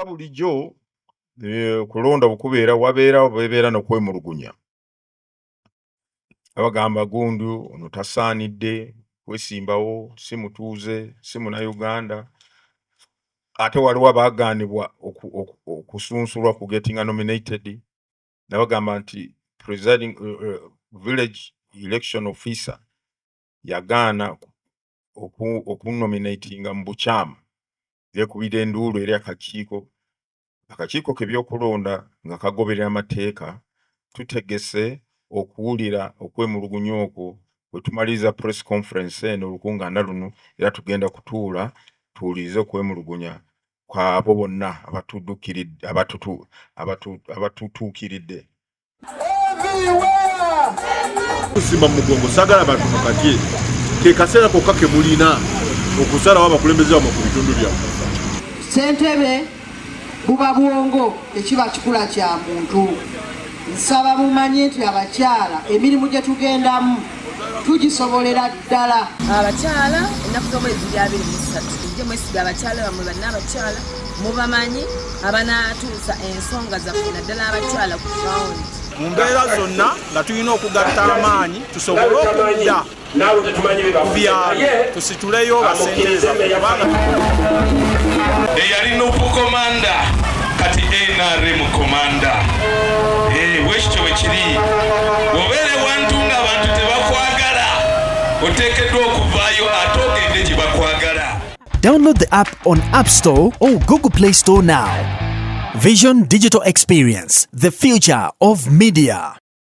nga bulijjo kulonda bwe bebeera n'okwemulugunya. Abagamba Gundu ono tasaanidde kwesimbawo, si mutuuze, si Munnayuganda. Ate waliwo abaagaanibwa okusunsulwa ku getting nominated. Nabagamba nti presiding village election officer yagaana okunominatinga mu bukyama. Yekubira enduulu eri akakiiko k'ebyokulonda nga kagoberera amateeka. Tutegese okuwulira okwemulugunya okwo bwe tumaliriza press conference eno olukungaana luno, era tugenda kutuula tuwulirize okwemulugunya kw'abo bonna abatutuukiridde. Kusimba mu mugongo saagala bantu mukatye ke kaseera kokka ke mulina okusalawo abakulembeze bamwe ku bitundu byammwe. Ssentebe buba bwongo ekiba kikula kya muntu. Nsaba mumanye nti abakyala emirimu gye tugendamu tugisobolera ddala. Abakyala ennaku z'omwezi 23 tujje mwesiga abakyala bamwe bannabakyala mubamanyi abanaatuusa ensonga zaffe naddala abakyala ku ground. Mu mbeera zonna nga tulina okugatta amaanyi tusobole okudda ku byalo tusituleyo basente zaffe kubanga eyali Nupu komanda kati NRM komanda. Bwekityo bwe kiri bw'obeera ewantu ng'abantu tebakwagala oteekeddwa okuvaayo ate ogende gye bakwagala. Download the app on App Store or Google Play Store now. Vision Digital Experience, the future of media.